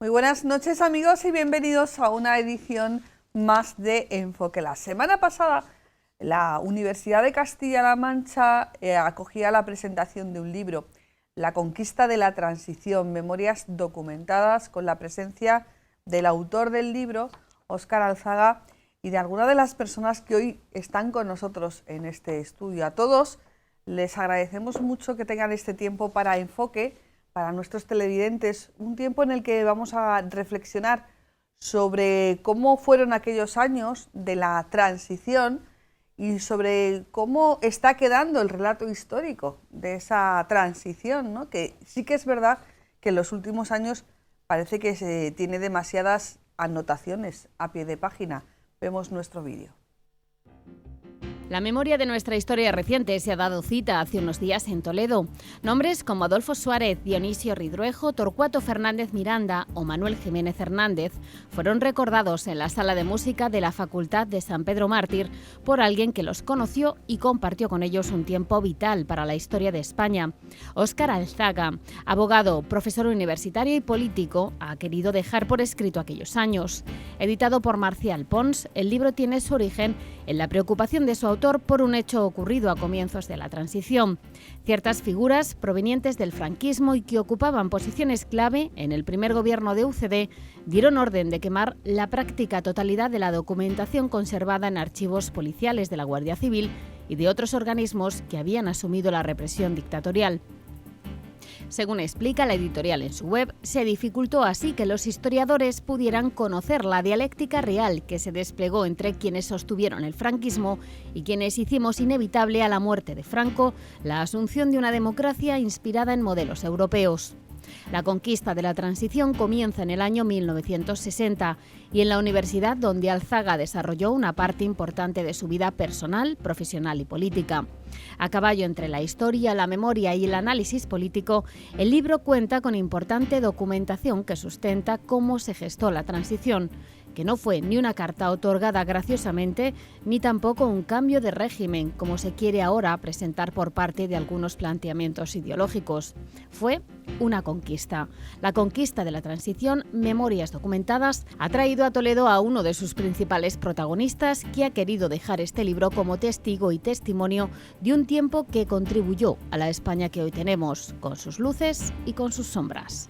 Muy buenas noches, amigos, y bienvenidos a una edición más de Enfoque. La semana pasada la Universidad de Castilla-La Mancha acogía la presentación de un libro, La conquista de la transición, memorias documentadas, con la presencia del autor del libro, Óscar Alzaga, y de algunas de las personas que hoy están con nosotros en este estudio. A todos les agradecemos mucho que tengan este tiempo para Enfoque, para nuestros televidentes, un tiempo en el que vamos a reflexionar sobre cómo fueron aquellos años de la transición y sobre cómo está quedando el relato histórico de esa transición, ¿no? Que sí que es verdad que en los últimos años parece que se tiene demasiadas anotaciones a pie de página. Vemos nuestro vídeo. La memoria de nuestra historia reciente se ha dado cita hace unos días en Toledo. Nombres como Adolfo Suárez, Dionisio Ridruejo, Torcuato Fernández Miranda o Manuel Jiménez Hernández fueron recordados en la sala de música de la Facultad de San Pedro Mártir por alguien que los conoció y compartió con ellos un tiempo vital para la historia de España. Óscar Alzaga, abogado, profesor universitario y político, ha querido dejar por escrito aquellos años. Editado por Marcial Pons, el libro tiene su origen en la preocupación de su autor por un hecho ocurrido a comienzos de la transición. Ciertas figuras provenientes del franquismo y que ocupaban posiciones clave en el primer gobierno de UCD dieron orden de quemar la práctica totalidad de la documentación conservada en archivos policiales de la Guardia Civil y de otros organismos que habían asumido la represión dictatorial. Según explica la editorial en su web, se dificultó así que los historiadores pudieran conocer la dialéctica real que se desplegó entre quienes sostuvieron el franquismo y quienes hicimos inevitable a la muerte de Franco la asunción de una democracia inspirada en modelos europeos. La conquista de la transición comienza en el año 1960 y en la universidad donde Alzaga desarrolló una parte importante de su vida personal, profesional y política. A caballo entre la historia, la memoria y el análisis político, el libro cuenta con importante documentación que sustenta cómo se gestó la transición, que no fue ni una carta otorgada graciosamente, ni tampoco un cambio de régimen, como se quiere ahora presentar por parte de algunos planteamientos ideológicos. Fue una conquista. La conquista de la transición, memorias documentadas, ha traído a Toledo a uno de sus principales protagonistas, que ha querido dejar este libro como testigo y testimonio de un tiempo que contribuyó a la España que hoy tenemos, con sus luces y con sus sombras.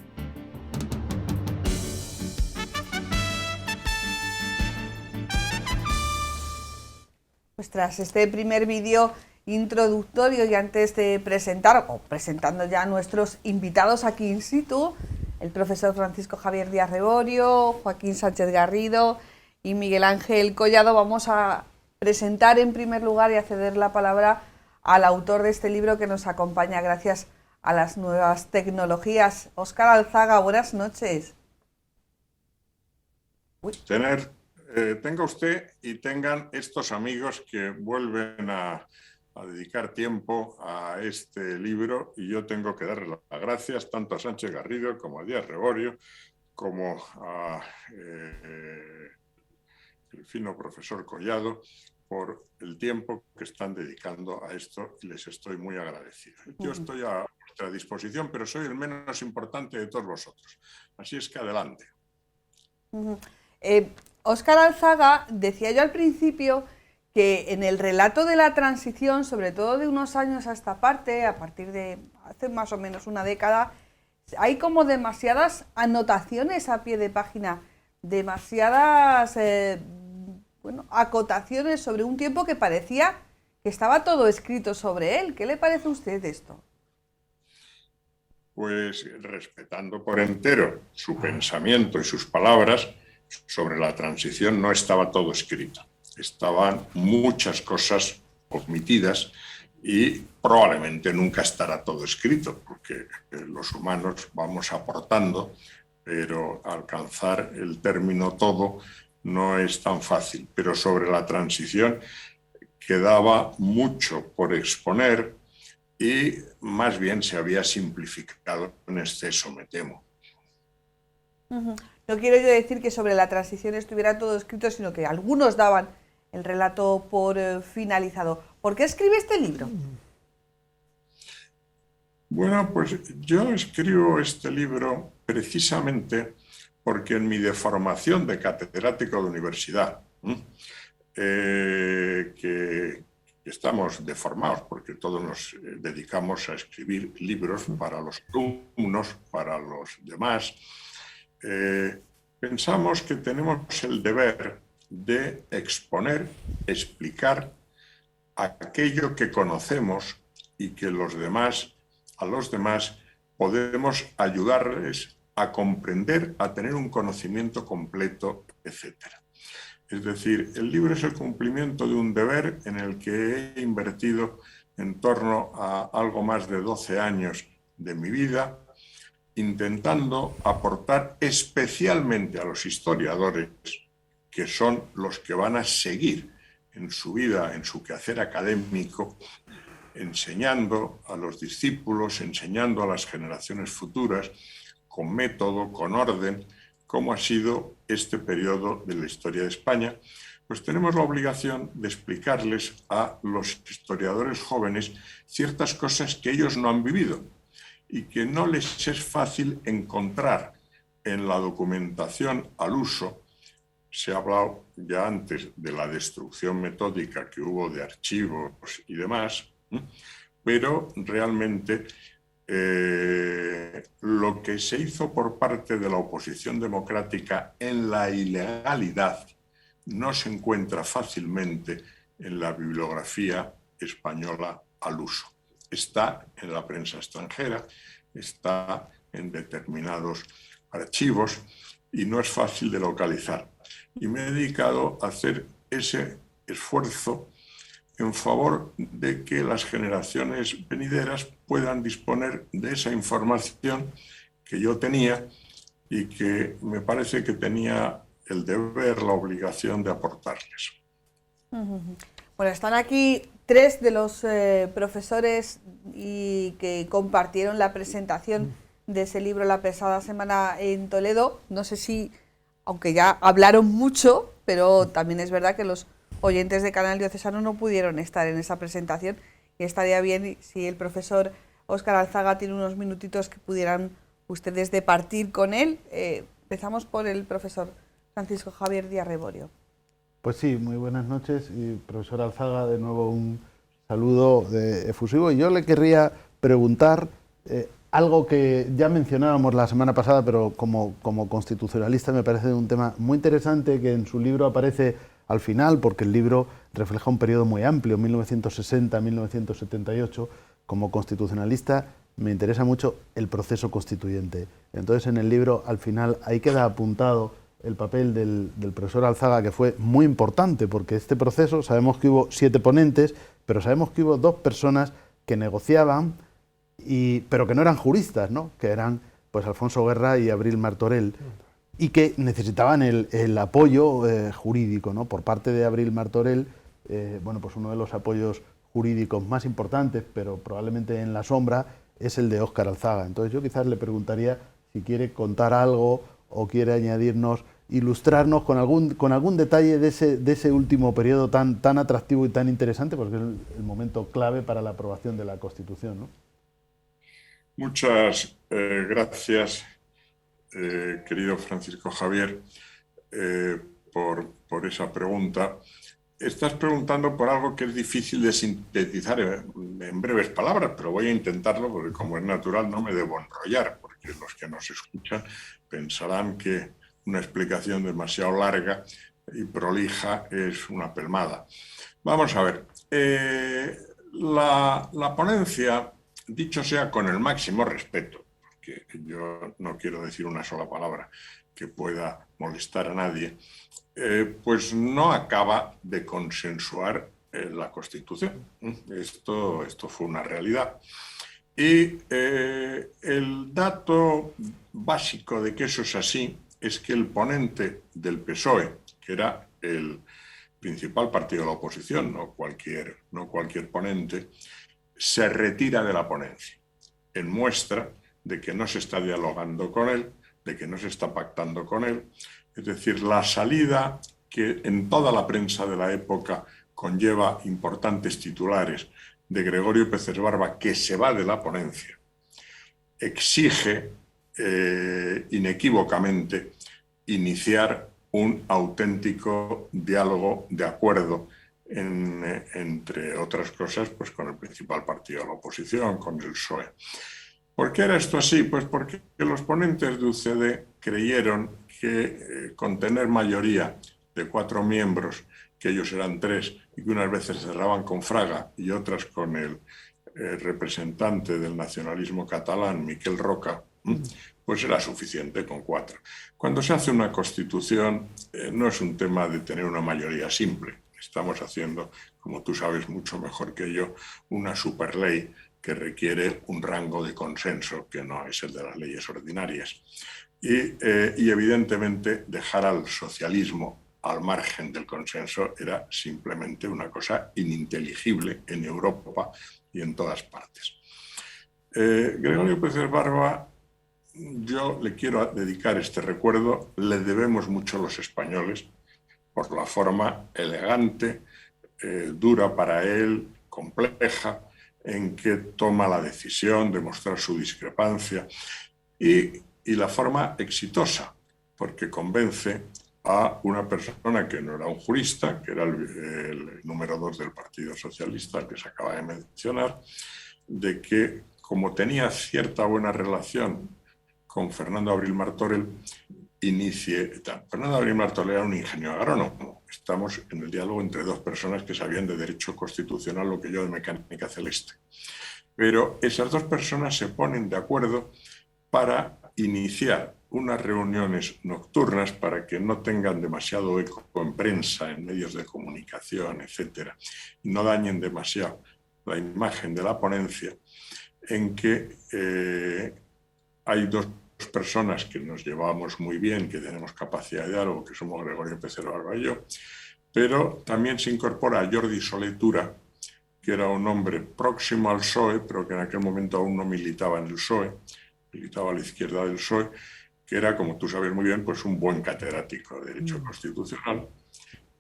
Pues tras este primer vídeo introductorio y antes de presentar, o presentando ya a nuestros invitados aquí in situ, el profesor Francisco Javier Díaz Reborio, Joaquín Sánchez Garrido y Miguel Ángel Collado, vamos a presentar en primer lugar y a ceder la palabra al autor de este libro que nos acompaña gracias a las nuevas tecnologías. Óscar Alzaga, buenas noches. Tenga usted y tengan estos amigos que vuelven a dedicar tiempo a este libro, y yo tengo que darle las gracias tanto a Sánchez Garrido como a Díaz Reborio como a el fino profesor Collado por el tiempo que están dedicando a esto, y les estoy muy agradecido. Yo estoy a vuestra disposición, pero soy el menos importante de todos vosotros, así es que adelante. Óscar Alzaga, decía yo al principio que en el relato de la transición, sobre todo de unos años a esta parte, a partir de hace más o menos una década, hay como demasiadas anotaciones a pie de página, demasiadas acotaciones sobre un tiempo que parecía que estaba todo escrito sobre él. ¿Qué le parece a usted esto? Pues respetando por entero su pensamiento y sus palabras, sobre la transición no estaba todo escrito. Estaban muchas cosas omitidas y probablemente nunca estará todo escrito, porque los humanos vamos aportando, pero alcanzar el término todo no es tan fácil. Pero sobre la transición quedaba mucho por exponer y más bien se había simplificado en exceso, me temo. No quiero yo decir que sobre la transición estuviera todo escrito, sino que algunos daban el relato por finalizado. ¿Por qué escribe este libro? Bueno, pues yo escribo este libro precisamente porque en mi deformación de catedrático de universidad, que estamos deformados porque todos nos dedicamos a escribir libros para los alumnos, para los demás, pensamos que tenemos el deber de exponer, explicar aquello que conocemos y que a los demás podemos ayudarles a comprender, a tener un conocimiento completo, etc. Es decir, el libro es el cumplimiento de un deber en el que he invertido en torno a algo más de 12 años de mi vida, intentando aportar especialmente a los historiadores, que son los que van a seguir en su vida, en su quehacer académico, enseñando a los discípulos, enseñando a las generaciones futuras, con método, con orden, cómo ha sido este periodo de la historia de España, pues tenemos la obligación de explicarles a los historiadores jóvenes ciertas cosas que ellos no han vivido y que no les es fácil encontrar en la documentación al uso. Se ha hablado ya antes de la destrucción metódica que hubo de archivos y demás, pero realmente lo que se hizo por parte de la oposición democrática en la ilegalidad no se encuentra fácilmente en la bibliografía española al uso. Está en la prensa extranjera, está en determinados archivos y no es fácil de localizar. Y me he dedicado a hacer ese esfuerzo en favor de que las generaciones venideras puedan disponer de esa información que yo tenía y que me parece que tenía el deber, la obligación de aportarles. Bueno, están aquí tres de los profesores y que compartieron la presentación de ese libro la pasada semana en Toledo. No sé si, aunque ya hablaron mucho, pero también es verdad que los oyentes de Canal Diocesano no pudieron estar en esa presentación y estaría bien si el profesor Óscar Alzaga tiene unos minutitos que pudieran ustedes departir con él. Empezamos por el profesor Francisco Javier Díaz Reborio. Pues sí, muy buenas noches y profesor Alzaga, de nuevo un saludo efusivo. Y yo le querría preguntar algo que ya mencionábamos la semana pasada, pero como constitucionalista me parece un tema muy interesante que en su libro aparece al final, porque el libro refleja un periodo muy amplio, 1960-1978. Como constitucionalista me interesa mucho el proceso constituyente. Entonces en el libro al final ahí queda apuntado el papel del profesor Alzaga, que fue muy importante, porque este proceso, sabemos que hubo 7 ponentes, pero sabemos que hubo 2 personas que negociaban, pero que no eran juristas, ¿no? Que eran pues Alfonso Guerra y Abril Martorell, y que necesitaban el apoyo jurídico, ¿no? Por parte de Abril Martorell, bueno, pues uno de los apoyos jurídicos más importantes, pero probablemente en la sombra, es el de Óscar Alzaga. Entonces yo quizás le preguntaría si quiere contar algo o quiere añadirnos, ilustrarnos con algún detalle de ese último periodo tan atractivo y tan interesante, porque es el momento clave para la aprobación de la Constitución, ¿no? Muchas gracias, querido Francisco Javier, por esa pregunta. Estás preguntando por algo que es difícil de sintetizar en breves palabras, pero voy a intentarlo porque, como es natural, no me debo enrollar, porque los que nos escuchan pensarán que una explicación demasiado larga y prolija es una pelmada. Vamos a ver. La ponencia, dicho sea con el máximo respeto, porque yo no quiero decir una sola palabra que pueda molestar a nadie, pues no acaba de consensuar la Constitución. Esto fue una realidad. Y el dato básico de que eso es así es que el ponente del PSOE, que era el principal partido de la oposición, no cualquier ponente, se retira de la ponencia, en muestra de que no se está dialogando con él, de que no se está pactando con él. Es decir, la salida, que en toda la prensa de la época conlleva importantes titulares, de Gregorio Peces Barba, que se va de la ponencia, exige inequívocamente iniciar un auténtico diálogo de acuerdo entre otras cosas, pues con el principal partido de la oposición, con el PSOE. ¿Por qué era esto así? Pues porque los ponentes de UCD creyeron que con tener mayoría de 4 miembros, que ellos eran 3, y que unas veces cerraban con Fraga y otras con el representante del nacionalismo catalán, Miquel Roca, pues era suficiente con 4. Cuando se hace una constitución, no es un tema de tener una mayoría simple. Estamos haciendo, como tú sabes mucho mejor que yo, una superley que requiere un rango de consenso que no es el de las leyes ordinarias. Y evidentemente dejar al socialismo al margen del consenso era simplemente una cosa ininteligible en Europa y en todas partes. Gregorio Pérez Barba, yo le quiero dedicar este recuerdo, le debemos mucho a los españoles por la forma elegante, dura para él, compleja, en que toma la decisión de mostrar su discrepancia y la forma exitosa, porque convence a una persona que no era un jurista, que era el número 2 del Partido Socialista, el que se acaba de mencionar, de que como tenía cierta buena relación con Fernando Abril Martorell, Fernando Abril Martorell era un ingeniero agrónomo. Estamos en el diálogo entre 2 personas que sabían de derecho constitucional lo que yo de mecánica celeste. Pero esas 2 personas se ponen de acuerdo para iniciar unas reuniones nocturnas para que no tengan demasiado eco en prensa, en medios de comunicación, etcétera, y no dañen demasiado la imagen de la ponencia, en que hay 2 personas que nos llevamos muy bien, que tenemos capacidad de diálogo, que somos Gregorio Pérez Barba y yo, pero también se incorpora a Jordi Soletura, que era un hombre próximo al PSOE, pero que en aquel momento aún no militaba en el PSOE, militaba a la izquierda del PSOE, que era, como tú sabes muy bien, pues un buen catedrático de Derecho Constitucional,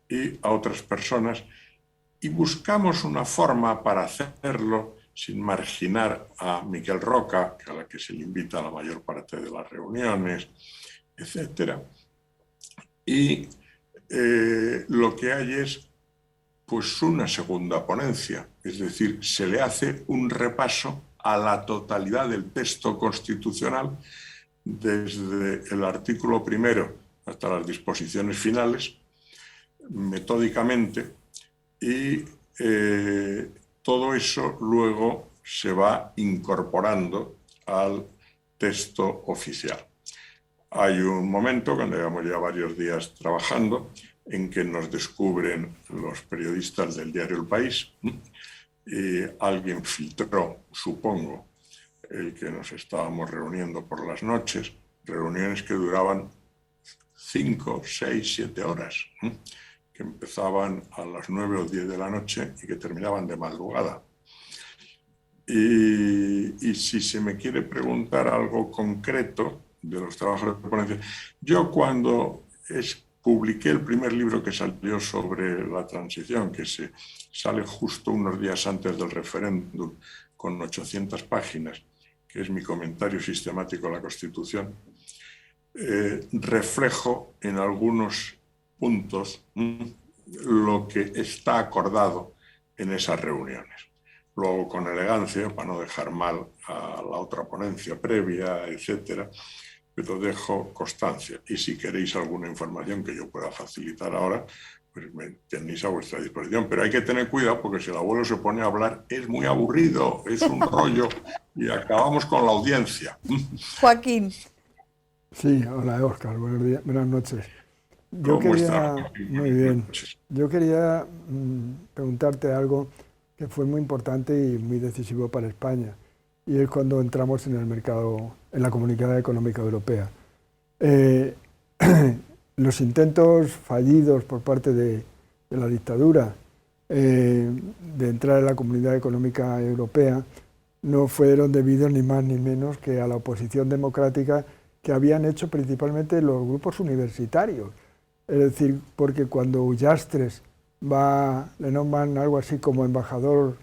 y a otras personas, y buscamos una forma para hacerlo sin marginar a Miquel Roca, a la que se le invita a la mayor parte de las reuniones, etc. Y lo que hay es pues una segunda ponencia, es decir, se le hace un repaso a la totalidad del texto constitucional, desde el artículo 1 hasta las disposiciones finales, metódicamente, y todo eso luego se va incorporando al texto oficial. Hay un momento, cuando llevamos ya varios días trabajando, en que nos descubren los periodistas del diario El País, y alguien filtró, supongo, el que nos estábamos reuniendo por las noches, reuniones que duraban 5, 6, 7 horas, que empezaban a las 9 o 10 de la noche y que terminaban de madrugada. Y si se me quiere preguntar algo concreto de los trabajos de ponencia, yo cuando publiqué el primer libro que salió sobre la transición, que sale justo unos días antes del referéndum, con 800 páginas, que es mi comentario sistemático a la Constitución, reflejo en algunos puntos lo que está acordado en esas reuniones. Luego, con elegancia, para no dejar mal a la otra ponencia previa, etcétera, pero dejo constancia. Y si queréis alguna información que yo pueda facilitar ahora, pues me tenéis a vuestra disposición. Pero hay que tener cuidado porque si el abuelo se pone a hablar es muy aburrido, es un rollo y acabamos con la audiencia. Joaquín. Sí, hola Óscar, buenos días, buenas noches. Yo quería, muy bien, yo quería preguntarte algo que fue muy importante y muy decisivo para España, y es cuando entramos en el mercado, en la Comunidad Económica Europea. Los intentos fallidos por parte de la dictadura de entrar en la Comunidad Económica Europea no fueron debidos ni más ni menos que a la oposición democrática que habían hecho principalmente los grupos universitarios. Es decir, porque cuando Ullastres le nombran algo así como embajador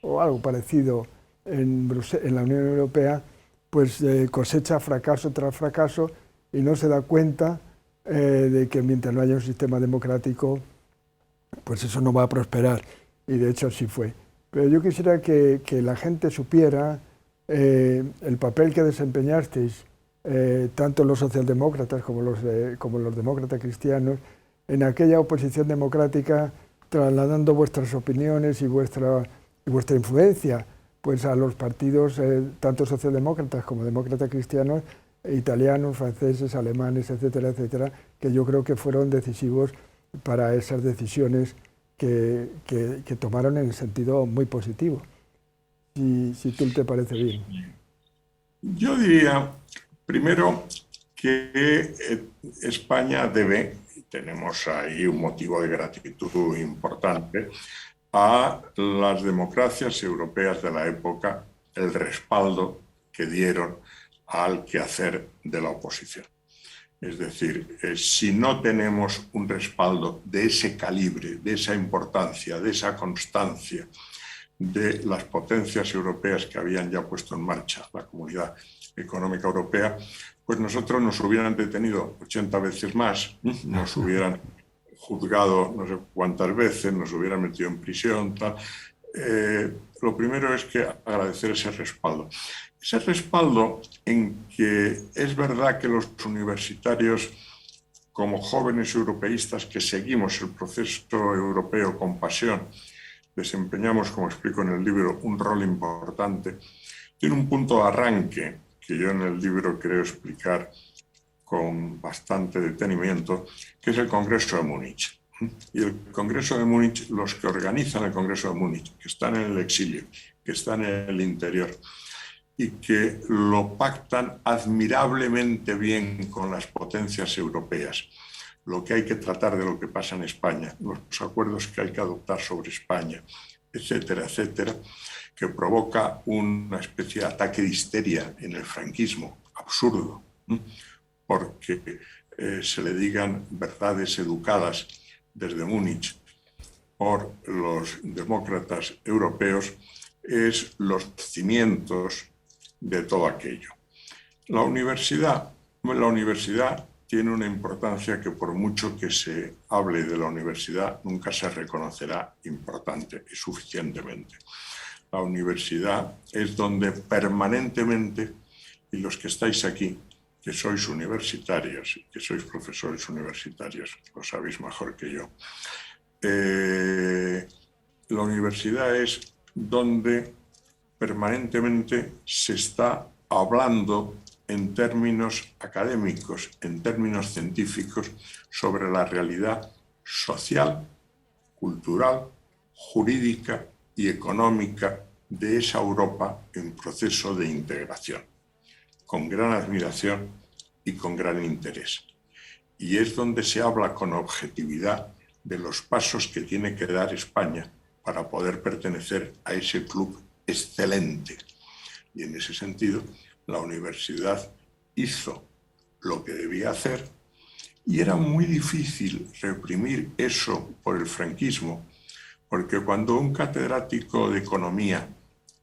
o algo parecido en la Unión Europea, pues cosecha fracaso tras fracaso y no se da cuenta de que mientras no haya un sistema democrático, pues eso no va a prosperar, y de hecho así fue. Pero yo quisiera que la gente supiera el papel que desempeñasteis, tanto los socialdemócratas como los demócratas cristianos, en aquella oposición democrática, trasladando vuestras opiniones y vuestra influencia pues a los partidos, tanto socialdemócratas como demócratas cristianos, italianos, franceses, alemanes, etcétera, etcétera, que yo creo que fueron decisivos para esas decisiones que tomaron en el sentido muy positivo. Si tú te parece bien. Yo diría, primero, que España debe, y tenemos ahí un motivo de gratitud importante, a las democracias europeas de la época el respaldo que dieron al quehacer de la oposición. Es decir, si no tenemos un respaldo de ese calibre, de esa importancia, de esa constancia de las potencias europeas que habían ya puesto en marcha la Comunidad Económica Europea, pues nosotros nos hubieran detenido 80 veces más, nos hubieran juzgado no sé cuántas veces, nos hubieran metido en prisión, tal. Lo primero es que agradecer ese respaldo. Ese respaldo en que es verdad que los universitarios, como jóvenes europeístas que seguimos el proceso europeo con pasión, desempeñamos, como explico en el libro, un rol importante, tiene un punto de arranque que yo en el libro creo explicar con bastante detenimiento, que es el Congreso de Múnich. Y el Congreso de Múnich, los que organizan el Congreso de Múnich, que están en el exilio, que están en el interior, y que lo pactan admirablemente bien con las potencias europeas, lo que hay que tratar de lo que pasa en España, los acuerdos que hay que adoptar sobre España, etcétera, etcétera, que provoca una especie de ataque de histeria en el franquismo, absurdo, porque se le digan verdades educadas desde Múnich por los demócratas europeos, es los cimientos de todo aquello. La universidad tiene una importancia que por mucho que se hable de la universidad nunca se reconocerá importante y suficientemente. La universidad es donde permanentemente, y los que estáis aquí, que sois universitarios, que sois profesores universitarios, lo sabéis mejor que yo, la universidad es donde permanentemente se está hablando en términos académicos, en términos científicos, sobre la realidad social, cultural, jurídica y económica de esa Europa en proceso de integración, con gran admiración y con gran interés. Y es donde se habla con objetividad de los pasos que tiene que dar España para poder pertenecer a ese club excelente. Y en ese sentido, la universidad hizo lo que debía hacer y era muy difícil reprimir eso por el franquismo, porque cuando un catedrático de economía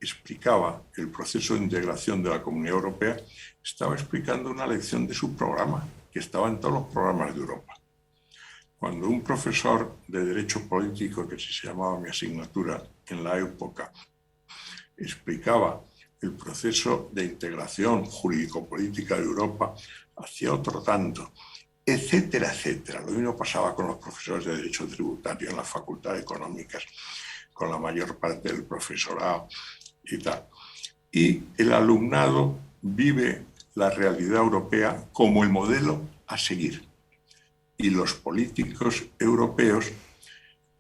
explicaba el proceso de integración de la Comunidad Europea, estaba explicando una lección de su programa, que estaba en todos los programas de Europa. Cuando un profesor de Derecho Político, que se llamaba mi asignatura en la época, explicaba el proceso de integración jurídico-política de Europa, hacía otro tanto, etcétera, etcétera. Lo mismo pasaba con los profesores de Derecho Tributario en la Facultad de Económicas, con la mayor parte del profesorado y tal. Y el alumnado vive la realidad europea como el modelo a seguir. Y los políticos europeos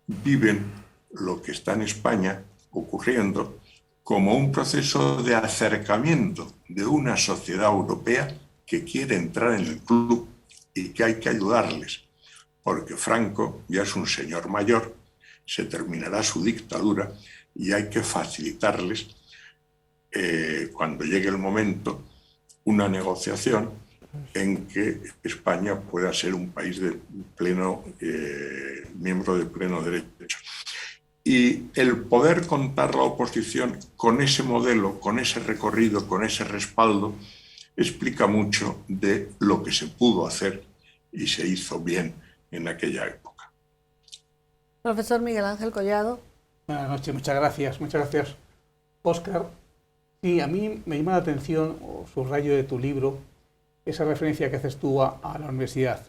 viven lo que está en España ocurriendo como un proceso de acercamiento de una sociedad europea que quiere entrar en el club y que hay que ayudarles, porque Franco ya es un señor mayor, se terminará su dictadura y hay que facilitarles, cuando llegue el momento, una negociación en que España pueda ser un país de pleno, miembro de pleno derecho. Y el poder contar la oposición con ese modelo, con ese recorrido, con ese respaldo, explica mucho de lo que se pudo hacer y se hizo bien en aquella época. Profesor Miguel Ángel Collado. Buenas noches, muchas gracias, Óscar. Sí, a mí me llama la atención, o subrayo de tu libro, esa referencia que haces tú a la universidad.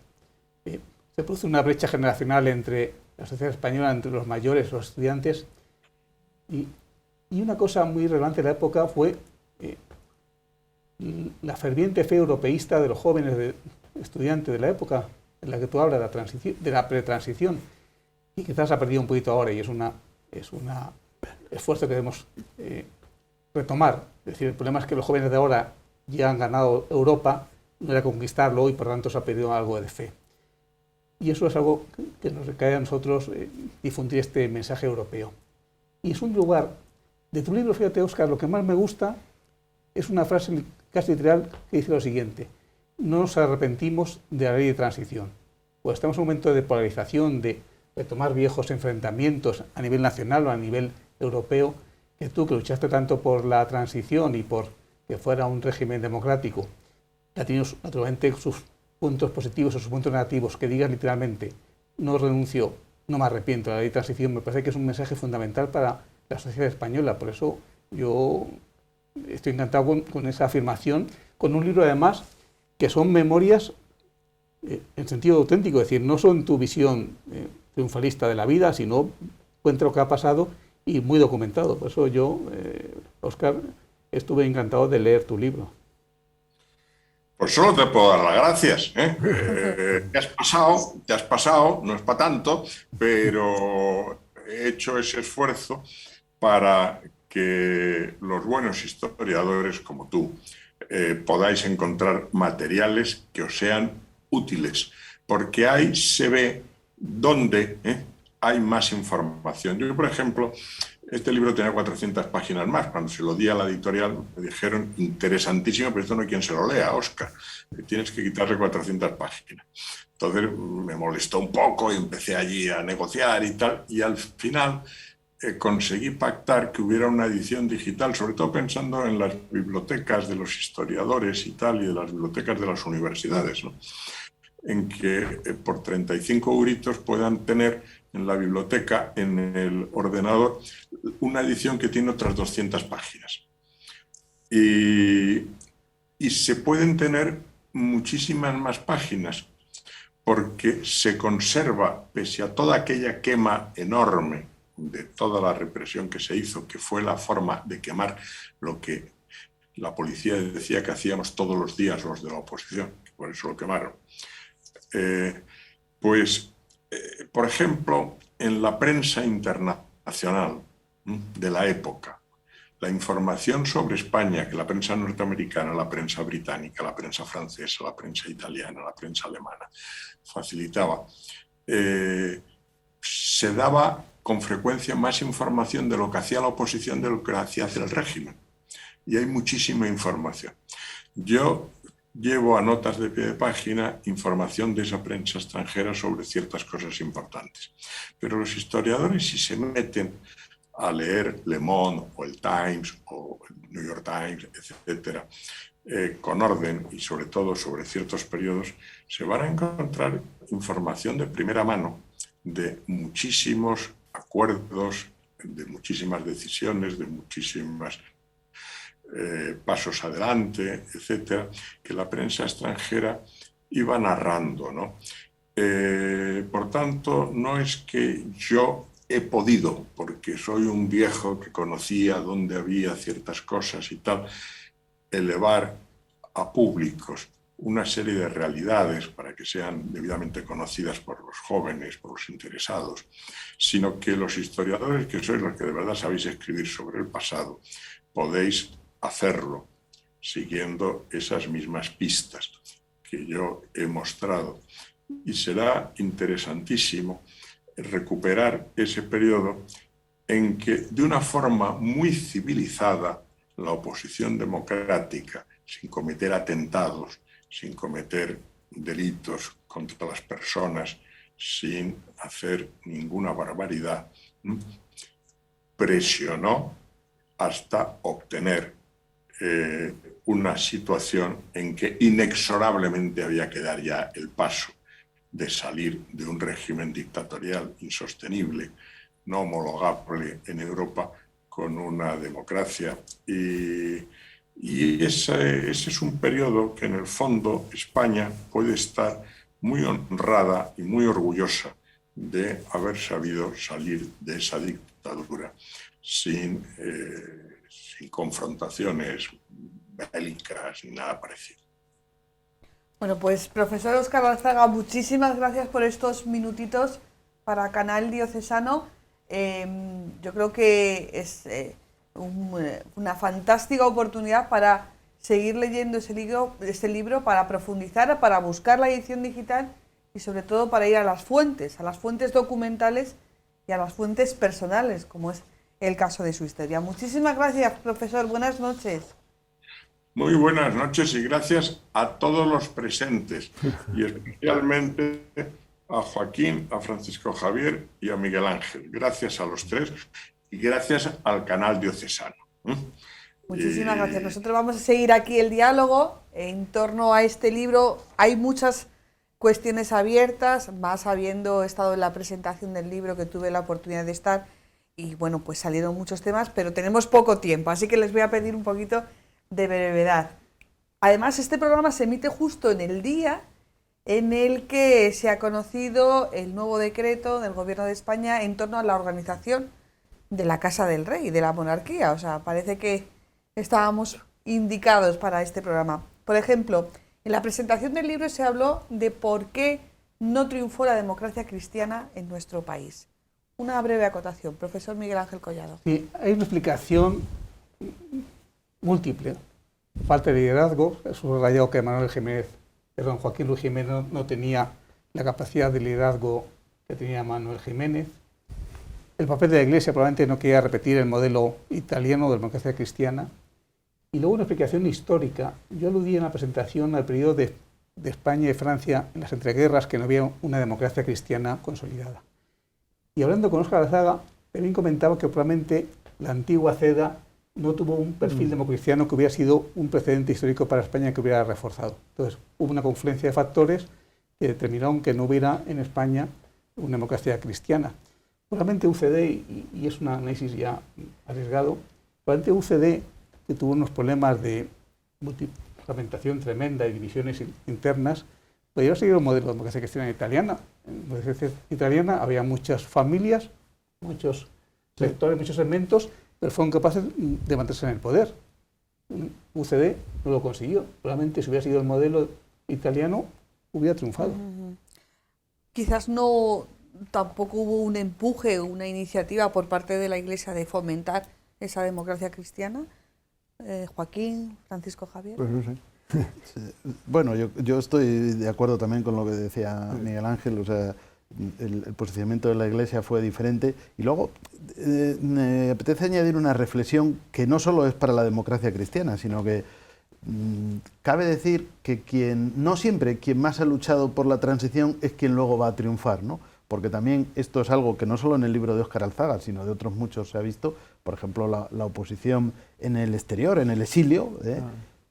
Se produce una brecha generacional entre la sociedad española, entre los mayores, los estudiantes, y una cosa muy relevante de la época fue la ferviente fe europeísta de los jóvenes estudiantes de la época en la que tú hablas, de la pretransición, y quizás ha perdido un poquito ahora, y es un esfuerzo que debemos retomar. Es decir, el problema es que los jóvenes de ahora ya han ganado Europa, no era conquistarlo, y por tanto se ha perdido algo de fe. Y eso es algo que nos recae a nosotros difundir este mensaje europeo. Y es un lugar, de tu libro, fíjate, Óscar, lo que más me gusta es una frase casi literal que dice lo siguiente: no nos arrepentimos de la ley de transición. Pues estamos en un momento de polarización, de retomar viejos enfrentamientos a nivel nacional o a nivel europeo, que tú, que luchaste tanto por la transición y por que fuera un régimen democrático, que ha tenido naturalmente sus puntos positivos o sus puntos negativos, que digas literalmente, no renuncio, no me arrepiento de la ley de transición, me parece que es un mensaje fundamental para la sociedad española. Por eso yo estoy encantado con esa afirmación, con un libro además que son memorias en sentido auténtico, es decir, no son tu visión triunfalista de la vida, sino cuenta lo que ha pasado y muy documentado. Por eso yo, Óscar, estuve encantado de leer tu libro. Pues solo te puedo dar las gracias. Te has pasado, no es para tanto, pero he hecho ese esfuerzo para que los buenos historiadores como tú podáis encontrar materiales que os sean útiles, porque ahí se ve dónde hay más información. Yo, por ejemplo, este libro tenía 400 páginas más. Cuando se lo di a la editorial me dijeron, interesantísimo, pero esto no hay quien se lo lea, Óscar. Tienes que quitarle 400 páginas. Entonces me molestó un poco y empecé allí a negociar y tal. Y al final conseguí pactar que hubiera una edición digital, sobre todo pensando en las bibliotecas de los historiadores y tal, y de las bibliotecas de las universidades, ¿no? En que por 35 euritos puedan tener en la biblioteca, en el ordenador, una edición que tiene otras 200 páginas. Y se pueden tener muchísimas más páginas, porque se conserva, pese a toda aquella quema enorme de toda la represión que se hizo, que fue la forma de quemar lo que la policía decía que hacíamos todos los días los de la oposición, por eso lo quemaron. Por ejemplo, en la prensa internacional de la época, la información sobre España, que la prensa norteamericana, la prensa británica, la prensa francesa, la prensa italiana, la prensa alemana, facilitaba, se daba con frecuencia más información de lo que hacía la oposición de lo que hacía el régimen. Y hay muchísima información. Yo llevo a notas de pie de página información de esa prensa extranjera sobre ciertas cosas importantes. Pero los historiadores, si se meten a leer Le Monde o el Times o el New York Times, etcétera, con orden y sobre todo sobre ciertos periodos, se van a encontrar información de primera mano de muchísimos acuerdos, de muchísimas decisiones, de muchísimas pasos adelante, etcétera, que la prensa extranjera iba narrando, ¿no? Por tanto, no es que yo he podido, porque soy un viejo que conocía dónde había ciertas cosas y tal, elevar a públicos una serie de realidades para que sean debidamente conocidas por los jóvenes, por los interesados, sino que los historiadores, que sois los que de verdad sabéis escribir sobre el pasado, podéis hacerlo siguiendo esas mismas pistas que yo he mostrado. Y será interesantísimo recuperar ese periodo en que, de una forma muy civilizada, la oposición democrática, sin cometer atentados, sin cometer delitos contra las personas, sin hacer ninguna barbaridad, presionó hasta obtener una situación en que inexorablemente había que dar ya el paso de salir de un régimen dictatorial insostenible, no homologable en Europa, con una democracia. Y ese es un periodo que en el fondo España puede estar muy honrada y muy orgullosa de haber sabido salir de esa dictadura sin confrontaciones bélicas ni nada parecido. Bueno, pues profesor Óscar Alzaga, muchísimas gracias por estos minutitos para Canal Diocesano. Yo creo que es una fantástica oportunidad para seguir leyendo ese libro, para profundizar, para buscar la edición digital y sobre todo para ir a las fuentes documentales y a las fuentes personales, como es el caso de su historia. Muchísimas gracias, profesor. Buenas noches. Muy buenas noches y gracias a todos los presentes y especialmente a Joaquín, a Francisco Javier y a Miguel Ángel. Gracias a los tres y gracias al Canal Diocesano. Muchísimas gracias. Nosotros vamos a seguir aquí el diálogo en torno a este libro. Hay muchas cuestiones abiertas, más habiendo estado en la presentación del libro que tuve la oportunidad de estar y bueno, pues salieron muchos temas, pero tenemos poco tiempo, así que les voy a pedir un poquito de brevedad. Además, este programa se emite justo en el día en el que se ha conocido el nuevo decreto del Gobierno de España en torno a la organización de la Casa del Rey, de la monarquía. O sea, parece que estábamos indicados para este programa. Por ejemplo, en la presentación del libro se habló de por qué no triunfó la democracia cristiana en nuestro país. Una breve acotación, profesor Miguel Ángel Collado. Sí, hay una explicación múltiple. Falta de liderazgo, es subrayado que Joaquín Luis Jiménez no tenía la capacidad de liderazgo que tenía Manuel Jiménez. El papel de la Iglesia probablemente no quería repetir el modelo italiano de democracia cristiana. Y luego una explicación histórica. Yo aludí en la presentación al periodo de España y Francia en las entreguerras, que no había una democracia cristiana consolidada. Y hablando con Óscar Alzaga, también comentaba que probablemente la antigua CEDA no tuvo un perfil democristiano que hubiera sido un precedente histórico para España que hubiera reforzado. Entonces, hubo una confluencia de factores que determinaron que no hubiera en España una democracia cristiana. Probablemente UCD, y es un análisis ya arriesgado, probablemente UCD, que tuvo unos problemas de multifragmentación tremenda y divisiones internas, podría seguir el modelo de democracia cristiana italiana. En la democracia italiana había muchas familias, muchos sectores, muchos segmentos, pero fueron capaces de mantenerse en el poder. UCD no lo consiguió. Probablemente si hubiera sido el modelo italiano, hubiera triunfado. Quizás tampoco hubo un empuje, una iniciativa por parte de la Iglesia de fomentar esa democracia cristiana. Joaquín, Francisco Javier. Pues no sé. Sí. Bueno, yo estoy de acuerdo también con lo que decía Miguel Ángel, o sea, el posicionamiento de la Iglesia fue diferente. Y luego me apetece añadir una reflexión que no solo es para la democracia cristiana, sino que cabe decir que no siempre quien más ha luchado por la transición es quien luego va a triunfar, ¿no? Porque también esto es algo que no solo en el libro de Óscar Alzaga, sino de otros muchos se ha visto, por ejemplo, la oposición en el exterior, en el exilio.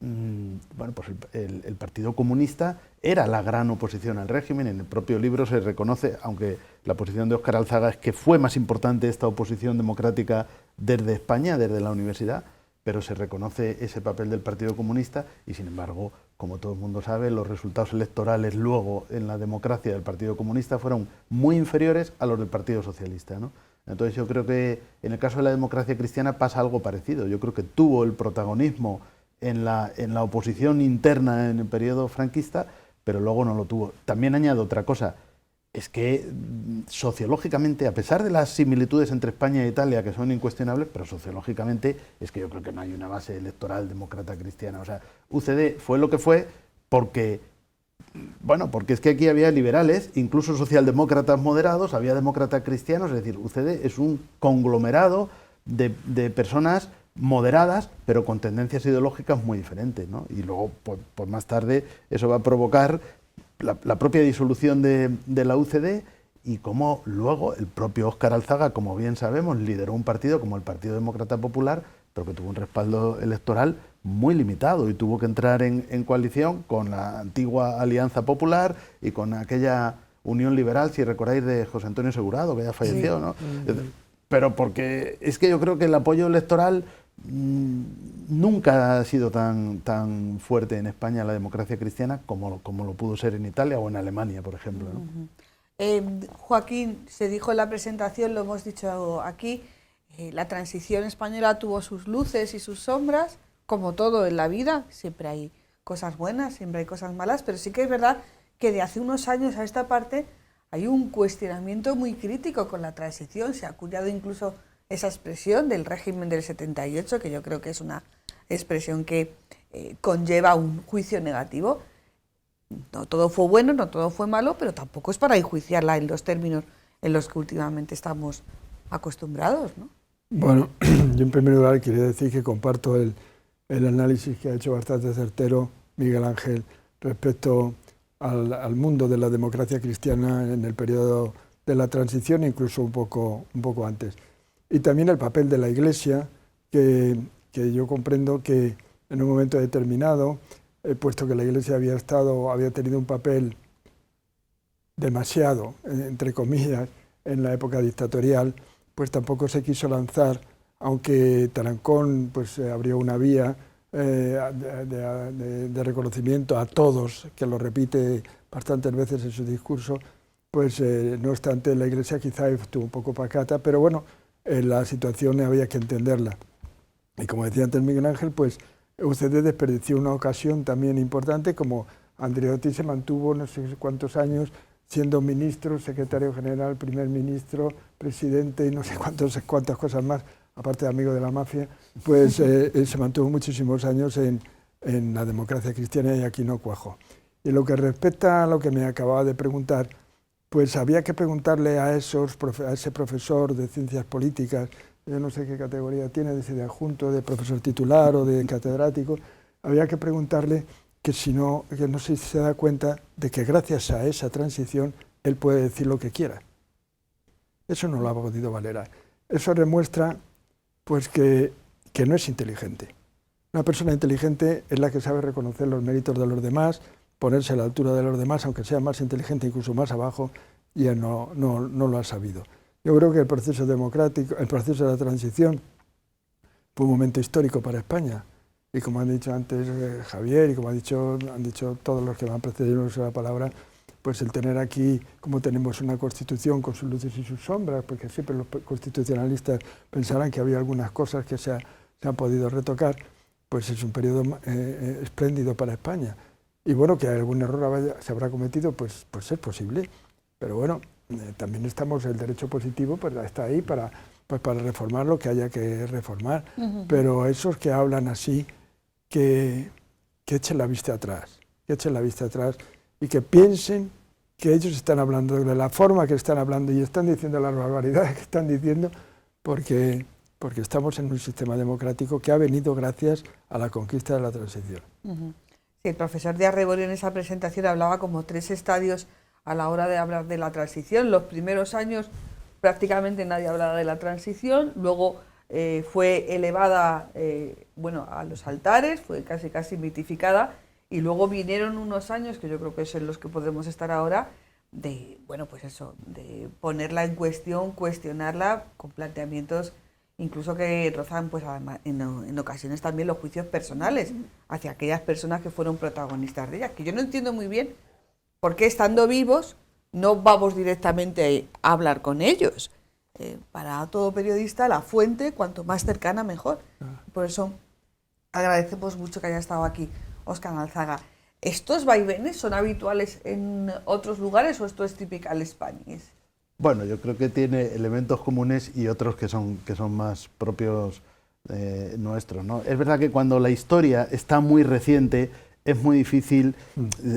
Bueno, pues el Partido Comunista era la gran oposición al régimen. En el propio libro se reconoce, aunque la posición de Óscar Alzaga es que fue más importante esta oposición democrática desde España, desde la universidad, pero se reconoce ese papel del Partido Comunista y, sin embargo, como todo el mundo sabe, los resultados electorales luego en la democracia del Partido Comunista fueron muy inferiores a los del Partido Socialista, ¿no? Entonces yo creo que en el caso de la democracia cristiana pasa algo parecido. Yo creo que tuvo el protagonismo en la oposición interna en el periodo franquista, pero luego no lo tuvo. También añado otra cosa, es que sociológicamente, a pesar de las similitudes entre España e Italia, que son incuestionables, pero sociológicamente es que yo creo que no hay una base electoral demócrata cristiana. O sea, UCD fue lo que fue porque es que aquí había liberales, incluso socialdemócratas moderados, había demócratas cristianos, es decir, UCD es un conglomerado de personas moderadas, pero con tendencias ideológicas muy diferentes, ¿no? Y luego, por más tarde, eso va a provocar la propia disolución de la UCD y cómo luego el propio Óscar Alzaga, como bien sabemos, lideró un partido como el Partido Demócrata Popular, pero que tuvo un respaldo electoral muy limitado y tuvo que entrar en coalición con la antigua Alianza Popular y con aquella Unión Liberal, si recordáis, de José Antonio Segurado, que ya falleció, ¿no? Pero porque es que yo creo que el apoyo electoral nunca ha sido tan fuerte en España, la democracia cristiana, como lo pudo ser en Italia o en Alemania, por ejemplo, ¿no? Joaquín, se dijo en la presentación, lo hemos dicho aquí, la transición española tuvo sus luces y sus sombras, como todo en la vida, siempre hay cosas buenas, siempre hay cosas malas, pero sí que es verdad que de hace unos años a esta parte hay un cuestionamiento muy crítico con la transición, se ha acuñado incluso esa expresión del régimen del 78, que yo creo que es una expresión que conlleva un juicio negativo. No todo fue bueno, no todo fue malo, pero tampoco es para enjuiciarla en los términos en los que últimamente estamos acostumbrados, ¿no? Bueno, yo en primer lugar quería decir que comparto el análisis que ha hecho bastante certero Miguel Ángel respecto al mundo de la democracia cristiana en el periodo de la transición, incluso un poco antes. Y también el papel de la Iglesia, que yo comprendo que en un momento determinado, puesto que la Iglesia había tenido un papel demasiado, entre comillas, en la época dictatorial, pues tampoco se quiso lanzar, aunque Tarancón pues abrió una vía de reconocimiento a todos, que lo repite bastantes veces en su discurso, pues no obstante la Iglesia quizá estuvo un poco pacata, pero bueno, la situación había que entenderla. Y como decía antes Miguel Ángel, pues UCD desperdició una ocasión también importante, como Andreotti se mantuvo no sé cuántos años siendo ministro, secretario general, primer ministro, presidente y no sé cuántas cosas más, aparte de amigo de la mafia, pues se mantuvo muchísimos años en la democracia cristiana y aquí no cuajó. Y lo que respecta a lo que me acababa de preguntar, pues había que preguntarle a ese profesor de ciencias políticas, yo no sé qué categoría tiene, de adjunto, de profesor titular o de catedrático, había que preguntarle que no sé si se da cuenta de que gracias a esa transición él puede decir lo que quiera. Eso no lo ha podido Valera. Eso demuestra pues que no es inteligente. Una persona inteligente es la que sabe reconocer los méritos de los demás, ponerse a la altura de los demás, aunque sea más inteligente, incluso más abajo, y él no lo ha sabido. Yo creo que el proceso democrático, el proceso de la transición, fue un momento histórico para España. Y como han dicho antes Javier y como han dicho todos los que me han precedido en la palabra, pues el tener aquí, como tenemos una constitución con sus luces y sus sombras, porque siempre los constitucionalistas pensarán que había algunas cosas que se han podido retocar, pues es un periodo espléndido para España. Y bueno, que algún error se habrá cometido, pues es posible. Pero bueno, también el derecho positivo pues está ahí para reformar lo que haya que reformar. Pero esos que hablan así, que echen la vista atrás, y que piensen que ellos están hablando de la forma que están hablando y están diciendo las barbaridades que están diciendo porque estamos en un sistema democrático que ha venido gracias a la conquista de la transición. Sí, el profesor de Arrebori en esa presentación hablaba como 3 estadios a la hora de hablar de la transición. Los primeros años prácticamente nadie hablaba de la transición, luego fue elevada a los altares, fue casi mitificada, y luego vinieron unos años, que yo creo que es en los que podemos estar ahora, de ponerla en cuestión, cuestionarla con planteamientos incluso que rozan pues en ocasiones también los juicios personales hacia aquellas personas que fueron protagonistas de ellas, que yo no entiendo muy bien por qué estando vivos no vamos directamente a hablar con ellos. Para todo periodista la fuente cuanto más cercana mejor. Por eso agradecemos mucho que haya estado aquí Óscar Alzaga. ¿Estos vaivenes son habituales en otros lugares o esto es typical Spanish? Bueno, yo creo que tiene elementos comunes y otros que son más propios nuestros, ¿no? Es verdad que cuando la historia está muy reciente es muy difícil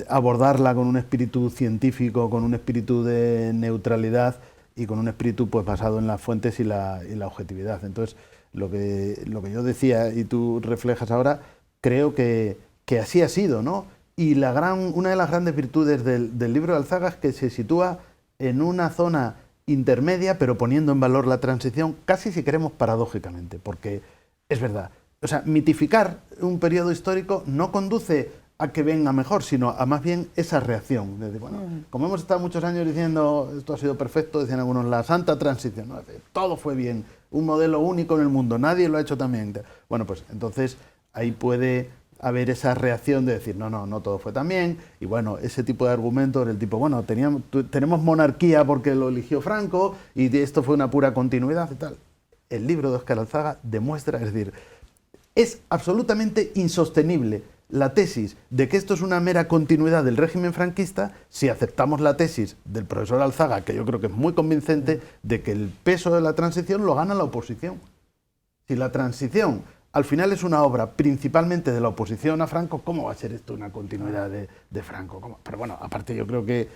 abordarla con un espíritu científico, con un espíritu de neutralidad y con un espíritu pues basado en las fuentes y la objetividad. Entonces, lo que yo decía y tú reflejas ahora, creo que así ha sido, ¿no? Y una de las grandes virtudes del libro de Alzaga es que se sitúa en una zona intermedia, pero poniendo en valor la transición, casi si queremos paradójicamente, porque es verdad. O sea, mitificar un periodo histórico no conduce a que venga mejor, sino a más bien esa reacción. Decir, bueno, como hemos estado muchos años diciendo esto ha sido perfecto, decían algunos, la santa transición, ¿no? Todo fue bien, un modelo único en el mundo, nadie lo ha hecho tan bien. Bueno, pues entonces ahí puede haber esa reacción de decir, no todo fue tan bien, y bueno, ese tipo de argumentos del tipo, bueno, tenemos monarquía porque lo eligió Franco, y esto fue una pura continuidad y tal. El libro de Óscar Alzaga demuestra, es decir, es absolutamente insostenible la tesis de que esto es una mera continuidad del régimen franquista si aceptamos la tesis del profesor Alzaga, que yo creo que es muy convincente, de que el peso de la transición lo gana la oposición. Si la transición al final es una obra principalmente de la oposición a Franco, ¿cómo va a ser esto una continuidad de Franco? ¿Cómo? Pero bueno, aparte yo creo que,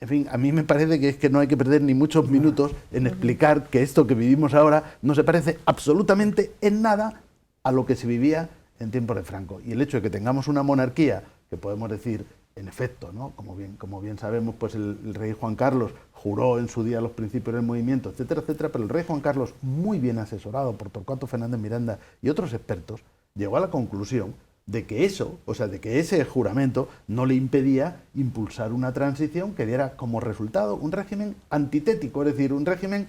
en fin, a mí me parece que es que no hay que perder ni muchos minutos en explicar que esto que vivimos ahora no se parece absolutamente en nada a lo que se vivía en tiempos de Franco. Y el hecho de que tengamos una monarquía, que podemos decir, en efecto, ¿no? Como bien sabemos, pues el rey Juan Carlos juró en su día los principios del movimiento, etcétera, etcétera, pero el rey Juan Carlos, muy bien asesorado por Torcuato Fernández Miranda y otros expertos, llegó a la conclusión de que eso, o sea, de que ese juramento no le impedía impulsar una transición que diera como resultado un régimen antitético, es decir, un régimen,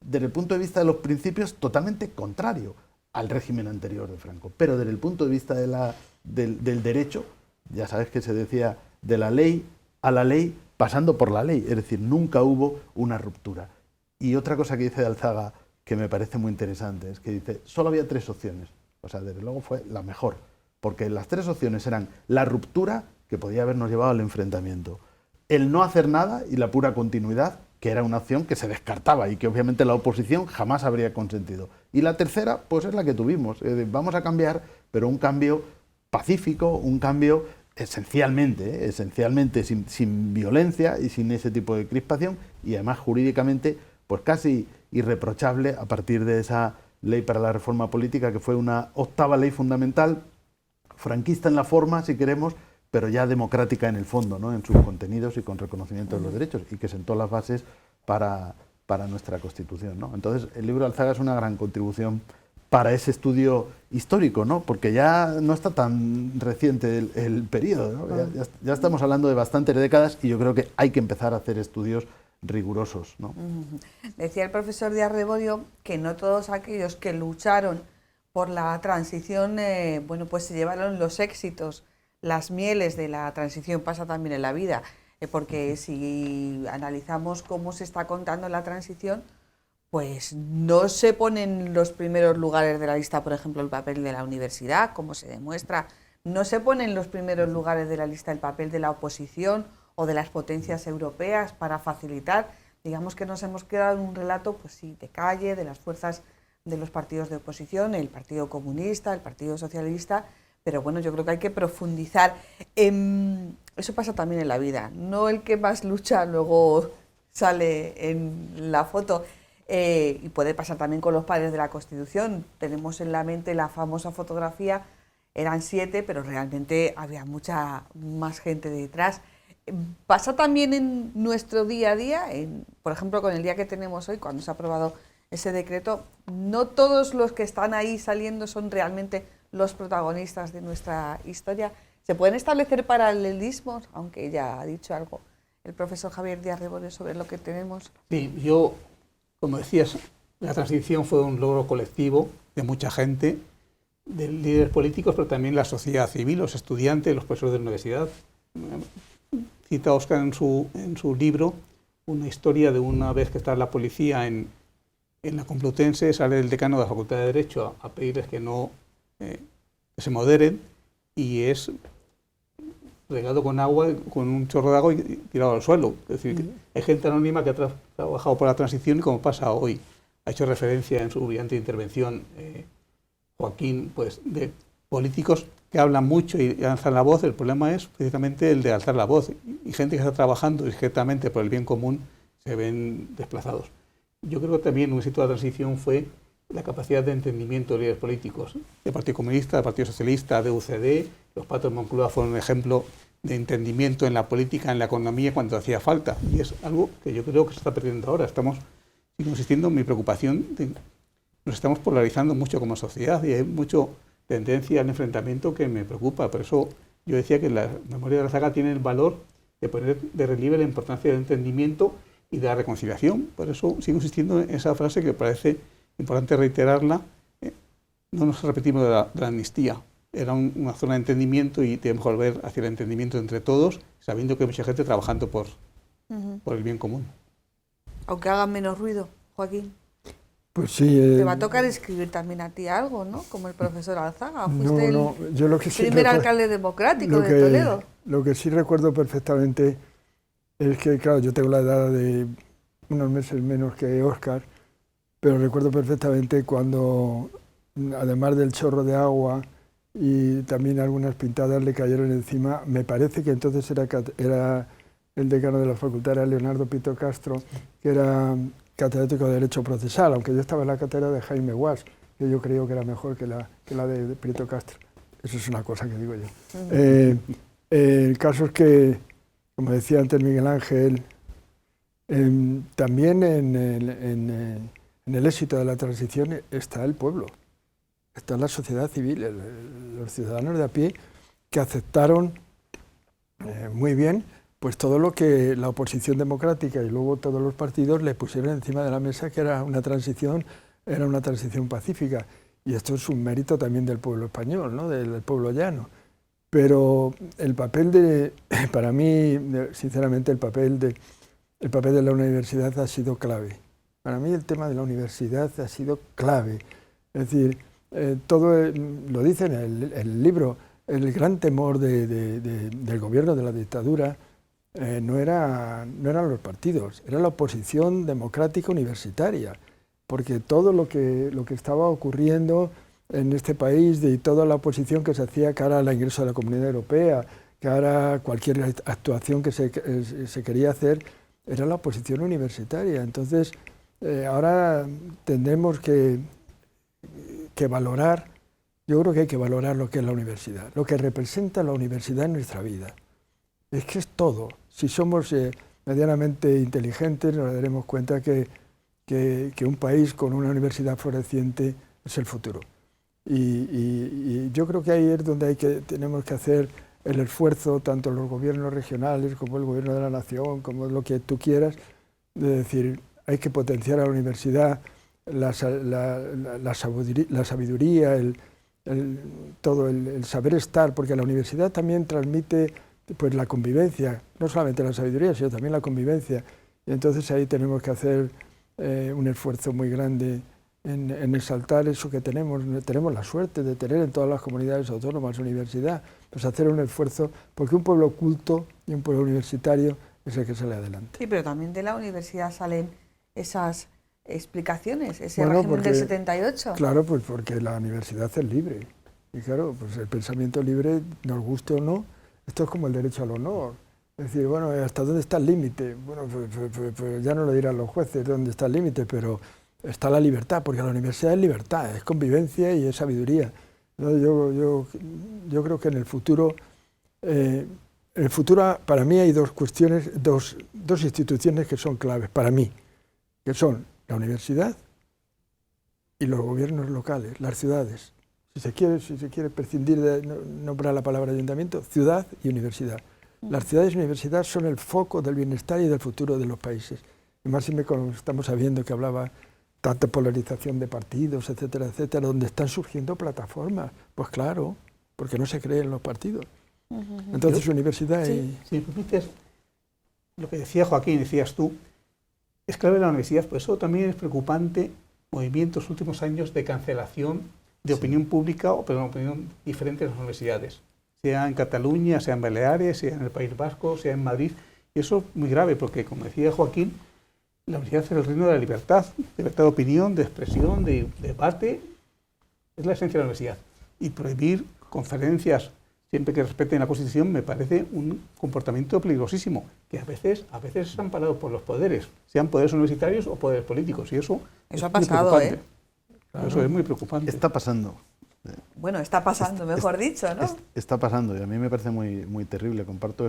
desde el punto de vista de los principios, totalmente contrario al régimen anterior de Franco. Pero desde el punto de vista del derecho, ya sabes que se decía de la ley a la ley, pasando por la ley, es decir, nunca hubo una ruptura. Y otra cosa que dice de Alzaga, que me parece muy interesante, es que dice, solo había 3 opciones, o sea, desde luego fue la mejor, porque las 3 opciones eran la ruptura, que podía habernos llevado al enfrentamiento, el no hacer nada y la pura continuidad, que era una opción que se descartaba y que obviamente la oposición jamás habría consentido. Y la tercera, pues es la que tuvimos, es decir, vamos a cambiar, pero un cambio pacífico, un cambio esencialmente sin violencia y sin ese tipo de crispación, y además jurídicamente pues casi irreprochable a partir de esa ley para la reforma política, que fue una 8ª ley fundamental, franquista en la forma, si queremos, pero ya democrática en el fondo, ¿no? En sus contenidos y con reconocimiento de los derechos, y que sentó las bases para nuestra Constitución, ¿no? Entonces, el libro de Alzaga es una gran contribución para ese estudio histórico, ¿no? Porque ya no está tan reciente el periodo, ¿no? Ya estamos hablando de bastantes décadas, y yo creo que hay que empezar a hacer estudios rigurosos, ¿no? Decía el profesor Díaz Rebodio que no todos aquellos que lucharon por la transición, bueno, pues se llevaron los éxitos, las mieles de la transición. Pasa también en la vida, porque si analizamos cómo se está contando la transición, pues no se pone en los primeros lugares de la lista, por ejemplo, el papel de la universidad, como se demuestra, no se pone en los primeros lugares de la lista el papel de la oposición o de las potencias europeas para facilitar, digamos que nos hemos quedado en un relato, pues sí, de calle, de las fuerzas de los partidos de oposición, el Partido Comunista, el Partido Socialista, pero bueno, yo creo que hay que profundizar. Eso pasa también en la vida, no el que más lucha luego sale en la foto. Y puede pasar también con los padres de la Constitución. Tenemos en la mente la famosa fotografía, eran 7, pero realmente había mucha más gente detrás. Pasa también en nuestro día a día, por ejemplo, con el día que tenemos hoy, cuando se ha aprobado ese decreto, no todos los que están ahí saliendo son realmente los protagonistas de nuestra historia. ¿Se pueden establecer paralelismos, aunque ya ha dicho algo el profesor Javier Díaz Rebodio sobre lo que tenemos? Sí, yo, como decías, la transición fue un logro colectivo de mucha gente, de líderes políticos, pero también la sociedad civil, los estudiantes, los profesores de la universidad. Cita Óscar en su libro una historia de una vez que está la policía en la Complutense, sale el decano de la Facultad de Derecho a pedirles que se moderen, y es regado con agua, con un chorro de agua y tirado al suelo. Es decir, hay gente anónima que ha trabajado por la transición, y como pasa hoy, ha hecho referencia en su brillante intervención Joaquín, pues de políticos que hablan mucho y alzan la voz. El problema es precisamente el de alzar la voz, y gente que está trabajando discretamente por el bien común se ven desplazados. Yo creo que también un éxito de la transición fue la capacidad de entendimiento de líderes políticos, del Partido Comunista, del Partido Socialista, de UCD. Los patos de Moncloa fueron un ejemplo de entendimiento en la política, en la economía, cuando hacía falta, y es algo que yo creo que se está perdiendo ahora. Sigo insistiendo en mi preocupación, nos estamos polarizando mucho como sociedad, y hay mucho tendencia al enfrentamiento que me preocupa. Por eso yo decía que la memoria de Alzaga tiene el valor de poner de relieve la importancia del entendimiento y de la reconciliación. Por eso sigo insistiendo en esa frase que parece importante reiterarla. No nos repetimos de la amnistía. Era una zona de entendimiento y tenemos que volver hacia el entendimiento entre todos, sabiendo que hay mucha gente trabajando por el bien común. Aunque hagan menos ruido, Joaquín. Pues sí. Te va a tocar escribir también a ti algo, ¿no? Como el profesor Alzaga. Fuiste yo lo que sí primer alcalde democrático de Toledo. Lo que sí recuerdo perfectamente es que, claro, yo tengo la edad de unos meses menos que Óscar, pero recuerdo perfectamente cuando, además del chorro de agua y también algunas pintadas le cayeron encima, me parece que entonces era el decano de la facultad, era Leonardo Pito Castro, que era catedrático de Derecho Procesal, aunque yo estaba en la cátedra de Jaime Guas, que yo creo que era mejor que la de Prieto Castro. Eso es una cosa que digo yo. El caso es que, como decía antes Miguel Ángel, también en el éxito de la transición está el pueblo, está la sociedad civil, los ciudadanos de a pie que aceptaron muy bien pues todo lo que la oposición democrática y luego todos los partidos le pusieron encima de la mesa, que era una transición pacífica. Y esto es un mérito también del pueblo español, ¿no? Del pueblo llano. Pero el papel para mí, sinceramente, el papel de la universidad ha sido clave. Para mí el tema de la universidad ha sido clave. Es decir, lo dice en el libro, el gran temor del gobierno de la dictadura no eran los partidos, era la oposición democrática universitaria, porque todo lo que estaba ocurriendo en este país y toda la oposición que se hacía cara al ingreso a la Comunidad Europea, cara a cualquier actuación que se quería hacer, era la oposición universitaria. Entonces, ahora tendremos que valorar, yo creo que hay que valorar lo que es la universidad, lo que representa la universidad en nuestra vida. Es que es todo. Si somos medianamente inteligentes, nos daremos cuenta que un país con una universidad floreciente es el futuro. Y yo creo que ahí es donde tenemos que hacer el esfuerzo, tanto los gobiernos regionales como el gobierno de la nación, como lo que tú quieras, de decir, hay que potenciar a la universidad, la sabiduría, todo el saber estar, porque la universidad también transmite pues la convivencia, no solamente la sabiduría, sino también la convivencia. Y entonces ahí tenemos que hacer un esfuerzo muy grande en exaltar eso que tenemos la suerte de tener en todas las comunidades autónomas universidad, pues hacer un esfuerzo, porque un pueblo culto y un pueblo universitario es el que sale adelante. Sí, pero también de la universidad salen esas explicaciones, ese régimen del 78. Claro, pues porque la universidad es libre. Y claro, pues el pensamiento libre, nos guste o no, esto es como el derecho al honor. Es decir, bueno, ¿hasta dónde está el límite? Bueno, pues ya no lo dirán los jueces dónde está el límite, pero está la libertad, porque la universidad es libertad, es convivencia y es sabiduría. Yo creo que en el futuro para mí hay dos instituciones que son claves para mí, que son la universidad y los gobiernos locales, las ciudades. Si se quiere prescindir de nombrar la palabra ayuntamiento, ciudad y universidad. Las ciudades y universidades son el foco del bienestar y del futuro de los países. Y más si estamos sabiendo que hablaba tanta polarización de partidos, etcétera, etcétera, donde están surgiendo plataformas. Pues claro, porque no se creen los partidos. Entonces, universidad y... Si me permites, lo que decía Joaquín, decías tú, es clave la universidad, por eso también es preocupante movimientos últimos años de cancelación de opinión pública o de opinión diferente en las universidades, sea en Cataluña, sea en Baleares, sea en el País Vasco, sea en Madrid. Y eso es muy grave porque, como decía Joaquín, la universidad es el reino de la libertad de opinión, de expresión, de debate, es la esencia de la universidad. Y prohibir conferencias siempre que respeten la Constitución me parece un comportamiento peligrosísimo, que a veces es amparado por los poderes, sean poderes universitarios o poderes políticos, y eso ha pasado, Claro. Eso es muy preocupante. Está pasando. Bueno, está pasando, mejor dicho, ¿no? Está pasando y a mí me parece muy, muy terrible. Comparto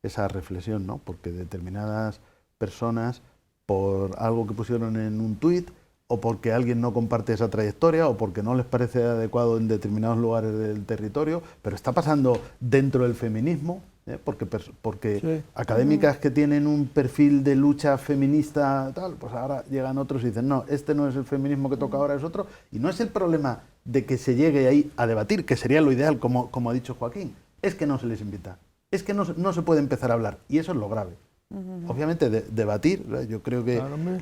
esa reflexión, ¿no? Porque determinadas personas, por algo que pusieron en un tuit, o porque alguien no comparte esa trayectoria, o porque no les parece adecuado en determinados lugares del territorio, pero está pasando dentro del feminismo, porque Sí. académicas que tienen un perfil de lucha feminista, tal, pues ahora llegan otros y dicen, no, este no es el feminismo que toca ahora, es otro, y no es el problema de que se llegue ahí a debatir, que sería lo ideal, como ha dicho Joaquín, es que no se les invita, es que no se puede empezar a hablar, y eso es lo grave. Obviamente, debatir, yo creo que Claro, hombre.